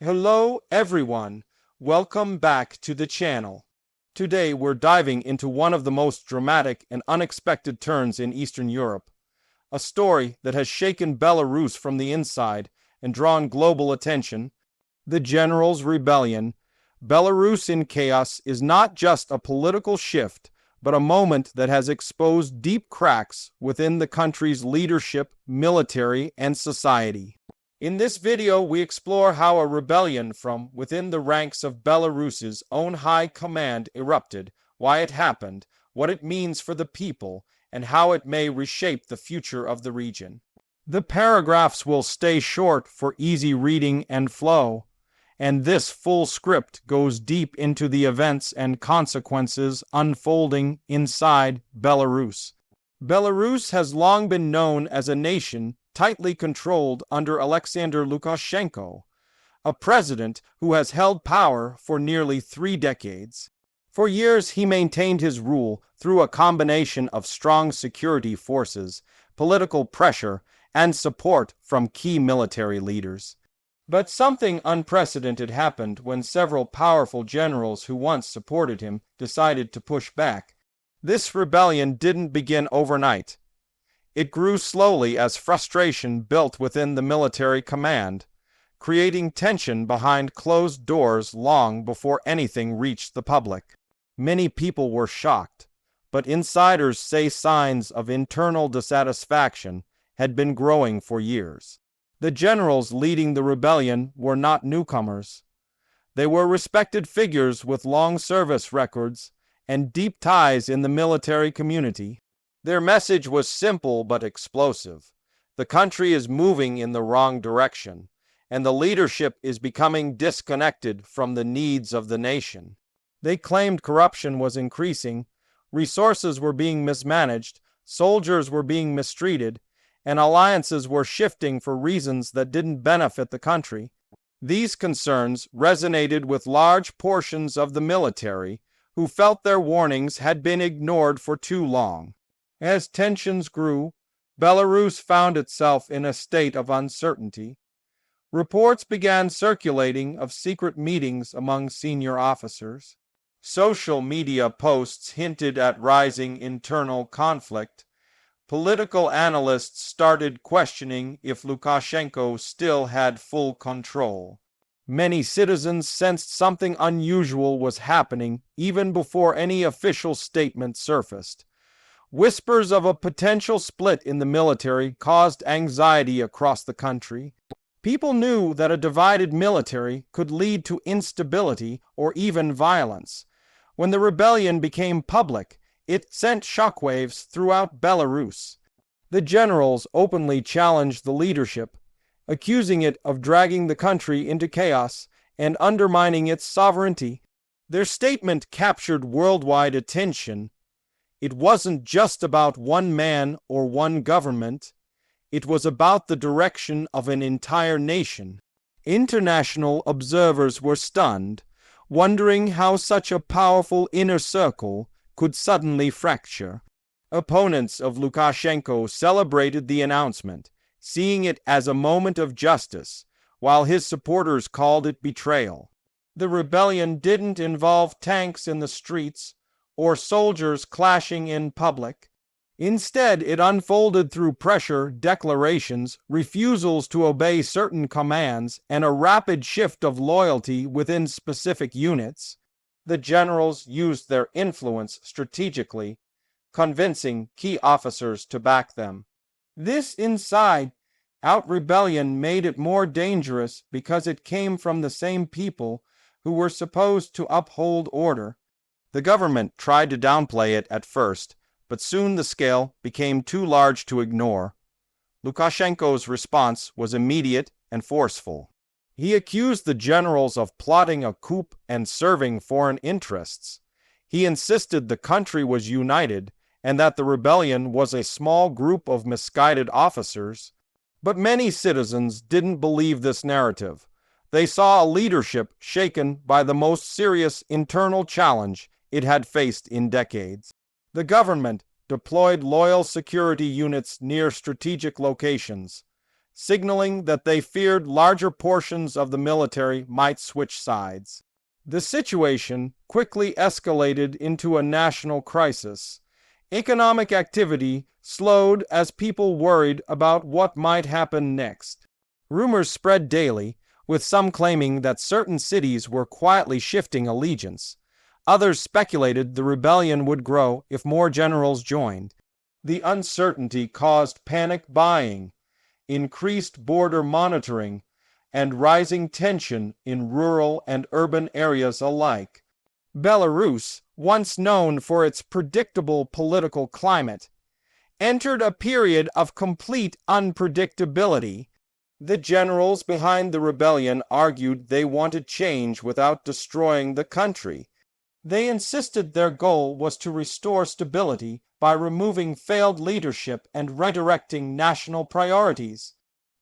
Hello everyone, welcome back to the channel. Today we're diving into one of the most dramatic and unexpected turns in Eastern Europe, a story that has shaken Belarus from the inside and drawn global attention. The Generals' Rebellion. Belarus in chaos is not just a political shift, but a moment that has exposed deep cracks within the country's leadership, military, and society. In this video, we explore how a rebellion from within the ranks of Belarus's own high command erupted, why it happened, what it means for the people, and how it may reshape the future of the region. The paragraphs will stay short for easy reading and flow, and this full script goes deep into the events and consequences unfolding inside Belarus. Belarus has long been known as a nation tightly controlled under Alexander Lukashenko, a president who has held power for nearly 3 decades. For years, he maintained his rule through a combination of strong security forces, political pressure, and support from key military leaders. But something unprecedented happened when several powerful generals who once supported him decided to push back. This rebellion didn't begin overnight. It grew slowly as frustration built within the military command, creating tension behind closed doors long before anything reached the public. Many people were shocked, but insiders say signs of internal dissatisfaction had been growing for years. The generals leading the rebellion were not newcomers. They were respected figures with long service records and deep ties in the military community. Their message was simple but explosive. The country is moving in the wrong direction, and the leadership is becoming disconnected from the needs of the nation. They claimed corruption was increasing, resources were being mismanaged, soldiers were being mistreated, and alliances were shifting for reasons that didn't benefit the country. These concerns resonated with large portions of the military, who felt their warnings had been ignored for too long. As tensions grew, Belarus found itself in a state of uncertainty. Reports began circulating of secret meetings among senior officers. Social media posts hinted at rising internal conflict. Political analysts started questioning if Lukashenko still had full control. Many citizens sensed something unusual was happening even before any official statement surfaced. Whispers of a potential split in the military caused anxiety across the country. People knew that a divided military could lead to instability or even violence. When the rebellion became public, it sent shockwaves throughout Belarus. The generals openly challenged the leadership, accusing it of dragging the country into chaos and undermining its sovereignty. Their statement captured worldwide attention. It wasn't just about one man or one government. It was about the direction of an entire nation. International observers were stunned, wondering how such a powerful inner circle could suddenly fracture. Opponents of Lukashenko celebrated the announcement, seeing it as a moment of justice, while his supporters called it betrayal. The rebellion didn't involve tanks in the streets or soldiers clashing in public. Instead, it unfolded through pressure, declarations, refusals to obey certain commands, and a rapid shift of loyalty within specific units. The generals used their influence strategically, convincing key officers to back them. This inside-out rebellion made it more dangerous because it came from the same people who were supposed to uphold order. The government tried to downplay it at first, but soon the scale became too large to ignore. Lukashenko's response was immediate and forceful. He accused the generals of plotting a coup and serving foreign interests. He insisted the country was united and that the rebellion was a small group of misguided officers. But many citizens didn't believe this narrative. They saw a leadership shaken by the most serious internal challenge it had faced in decades. The government deployed loyal security units near strategic locations, signaling that they feared larger portions of the military might switch sides. The situation quickly escalated into a national crisis. Economic activity slowed as people worried about what might happen next. Rumors spread daily, with some claiming that certain cities were quietly shifting allegiance. Others speculated the rebellion would grow if more generals joined. The uncertainty caused panic buying, increased border monitoring, and rising tension in rural and urban areas alike. Belarus, once known for its predictable political climate, entered a period of complete unpredictability. The generals behind the rebellion argued they wanted change without destroying the country. They insisted their goal was to restore stability by removing failed leadership and redirecting national priorities.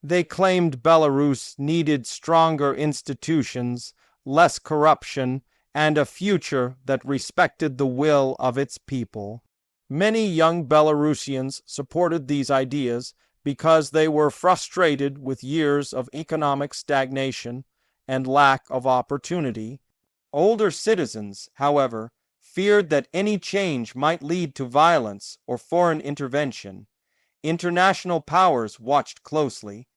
They claimed Belarus needed stronger institutions, less corruption, and a future that respected the will of its people. Many young Belarusians supported these ideas because they were frustrated with years of economic stagnation and lack of opportunity. Older citizens, however, feared that any change might lead to violence or foreign intervention. International powers watched closely.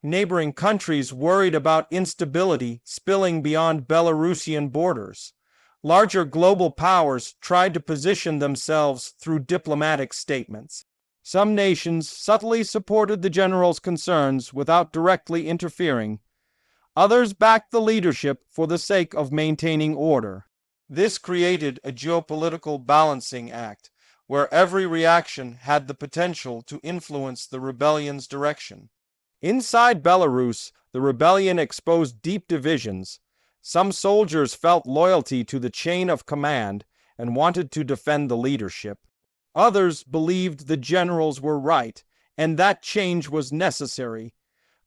Neighboring countries worried about instability spilling beyond Belarusian borders. Larger global powers tried to position themselves through diplomatic statements. Some nations subtly supported the generals' concerns without directly interfering. Others backed the leadership for the sake of maintaining order. This created a geopolitical balancing act, where every reaction had the potential to influence the rebellion's direction. Inside Belarus, the rebellion exposed deep divisions. Some soldiers felt loyalty to the chain of command and wanted to defend the leadership. Others believed the generals were right and that change was necessary.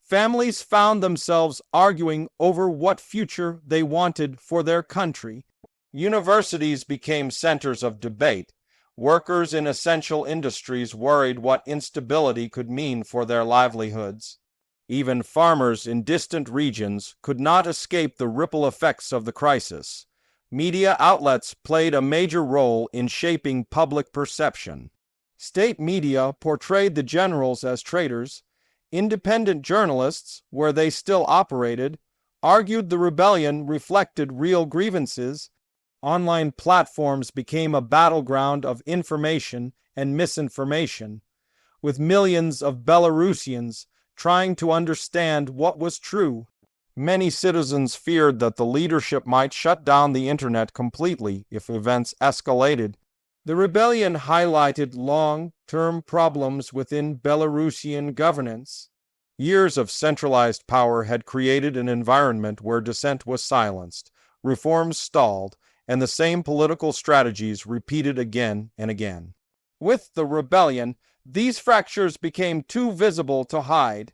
Families found themselves arguing over what future they wanted for their country. Universities became centers of debate. Workers in essential industries worried what instability could mean for their livelihoods. Even farmers in distant regions could not escape the ripple effects of the crisis. Media outlets played a major role in shaping public perception. State media portrayed the generals as traitors. Independent journalists, where they still operated, argued the rebellion reflected real grievances. Online platforms became a battleground of information and misinformation, with millions of Belarusians trying to understand what was true. Many citizens feared that the leadership might shut down the internet completely if events escalated. The rebellion highlighted long-term problems within Belarusian governance. Years of centralized power had created an environment where dissent was silenced, reforms stalled, and the same political strategies repeated again and again. With the rebellion, these fractures became too visible to hide.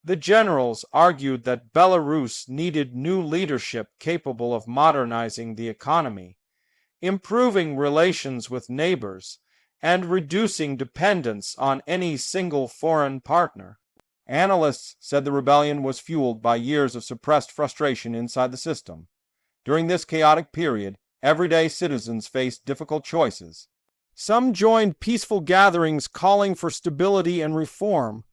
The generals argued that Belarus needed new leadership capable of modernizing the economy, improving relations with neighbors, and reducing dependence on any single foreign partner. Analysts said the rebellion was fueled by years of suppressed frustration inside the system. During this chaotic period, everyday citizens faced difficult choices. Some joined peaceful gatherings calling for stability and reform.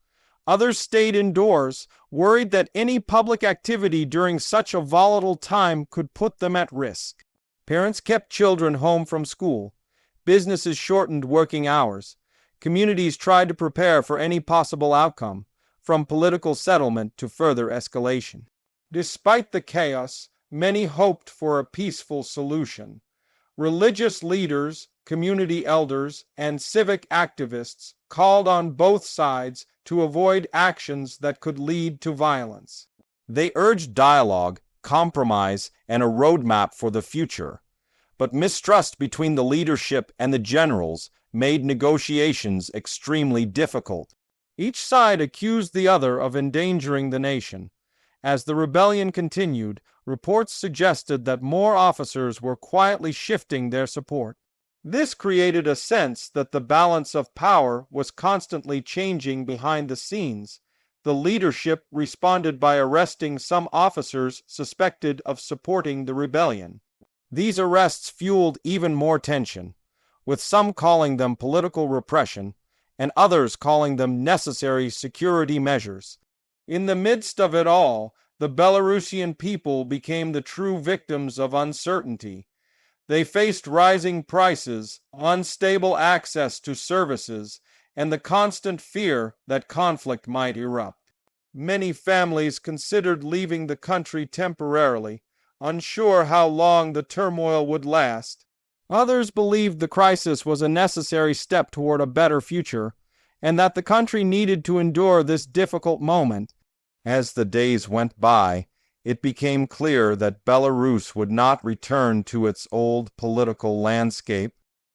Others stayed indoors, worried that any public activity during such a volatile time could put them at risk. Parents kept children home from school. Businesses shortened working hours. Communities tried to prepare for any possible outcome, from political settlement to further escalation. Despite the chaos, many hoped for a peaceful solution. Religious leaders, community elders, and civic activists called on both sides to avoid actions that could lead to violence. They urged dialogue, compromise, and a roadmap for the future. But mistrust between the leadership and the generals made negotiations extremely difficult. Each side accused the other of endangering the nation. As the rebellion continued, reports suggested that more officers were quietly shifting their support. This created a sense that the balance of power was constantly changing behind the scenes. the leadership responded by arresting some officers suspected of supporting the rebellion. These arrests fueled even more tension, with some calling them political repression and others calling them necessary security measures. In the midst of it all, the Belarusian people became the true victims of uncertainty. They faced rising prices, unstable access to services, and the constant fear that conflict might erupt. Many families considered leaving the country temporarily, unsure how long the turmoil would last. Others believed the crisis was a necessary step toward a better future, and that the country needed to endure this difficult moment. As the days went by, it became clear that Belarus would not return to its old political landscape.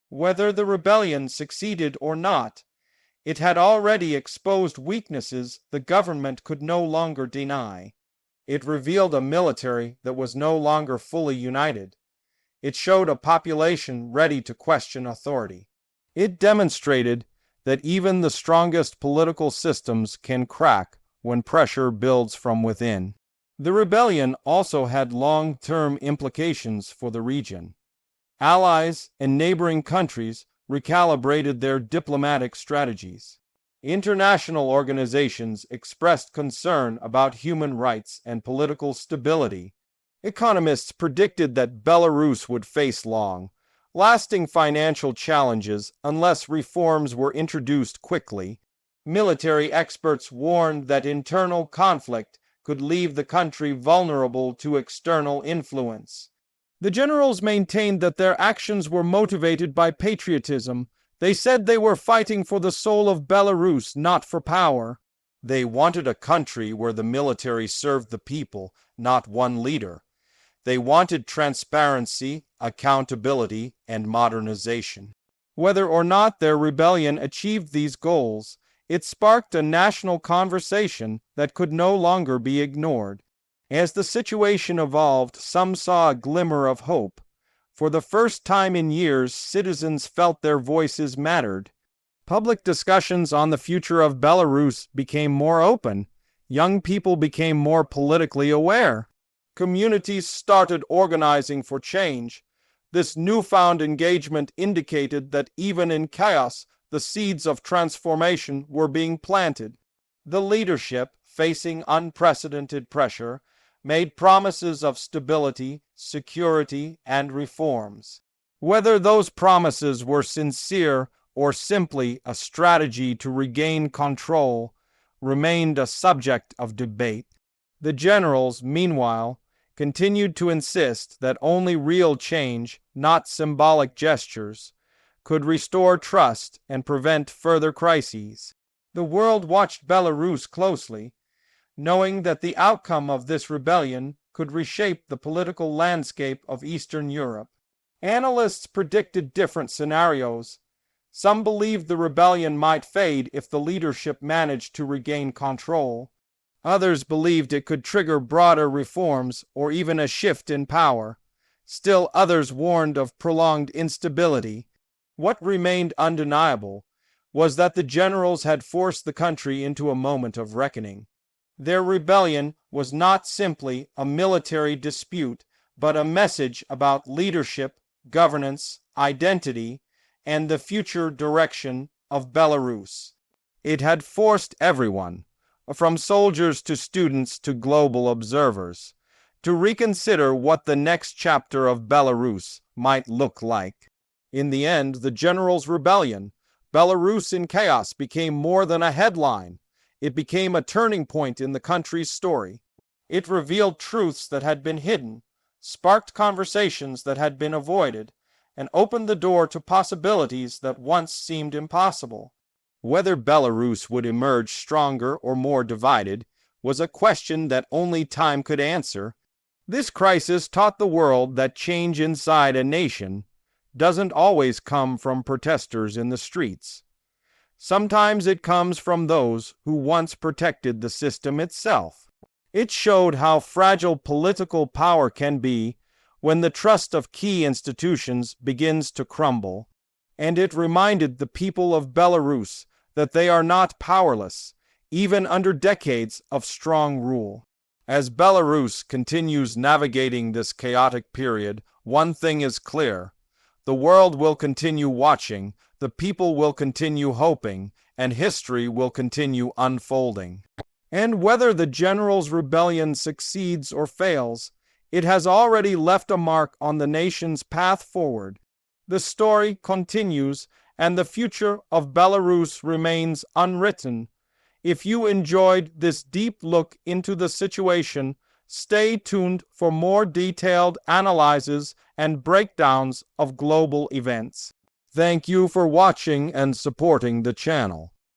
Whether the rebellion succeeded or not, it had already exposed weaknesses the government could no longer deny. It revealed a military that was no longer fully united. It showed a population ready to question authority. It demonstrated that even the strongest political systems can crack when pressure builds from within. The rebellion also had long-term implications for the region. Allies and neighboring countries recalibrated their diplomatic strategies. International organizations expressed concern about human rights and political stability. Economists predicted that Belarus would face lasting financial challenges unless reforms were introduced quickly. Military experts warned that internal conflict could leave the country vulnerable to external influence. The generals maintained that their actions were motivated by patriotism. They said they were fighting for the soul of Belarus, not for power. They wanted a country where the military served the people, not one leader. They wanted transparency, accountability, and modernization. Whether or not their rebellion achieved these goals, it sparked a national conversation that could no longer be ignored. As the situation evolved, some saw a glimmer of hope. For the first time in years, citizens felt their voices mattered. Public discussions on the future of Belarus became more open. Young people became more politically aware. Communities started organizing for change. This newfound engagement indicated that even in chaos, the seeds of transformation were being planted. The leadership, facing unprecedented pressure, made promises of stability, security, and reforms. Whether those promises were sincere or simply a strategy to regain control remained a subject of debate. The generals, meanwhile, continued to insist that only real change, not symbolic gestures, could restore trust and prevent further crises. The world watched Belarus closely, knowing that the outcome of this rebellion could reshape the political landscape of Eastern Europe. Analysts predicted different scenarios. Some believed the rebellion might fade if the leadership managed to regain control. Others believed it could trigger broader reforms or even a shift in power. Still others warned of prolonged instability. What remained undeniable was that the generals had forced the country into a moment of reckoning. Their rebellion was not simply a military dispute, but a message about leadership, governance, identity, and the future direction of Belarus. It had forced everyone, from soldiers to students to global observers, to reconsider what the next chapter of Belarus might look like. In the end, the generals' rebellion, Belarus in chaos, became more than a headline. It became a turning point in the country's story. It revealed truths that had been hidden, sparked conversations that had been avoided, and opened the door to possibilities that once seemed impossible. Whether Belarus would emerge stronger or more divided was a question that only time could answer. This crisis taught the world that change inside a nation doesn't always come from protesters in the streets. Sometimes it comes from those who once protected the system itself. It showed how fragile political power can be when the trust of key institutions begins to crumble. And it reminded the people of Belarus that they are not powerless, even under decades of strong rule. As Belarus continues navigating this chaotic period, one thing is clear. The world will continue watching, the people will continue hoping, and history will continue unfolding. And whether the Generals' Rebellion succeeds or fails, it has already left a mark on the nation's path forward. The story continues, and the future of Belarus remains unwritten. If you enjoyed this deep look into the situation, stay tuned for more detailed analyses and breakdowns of global events. Thank you for watching and supporting the channel.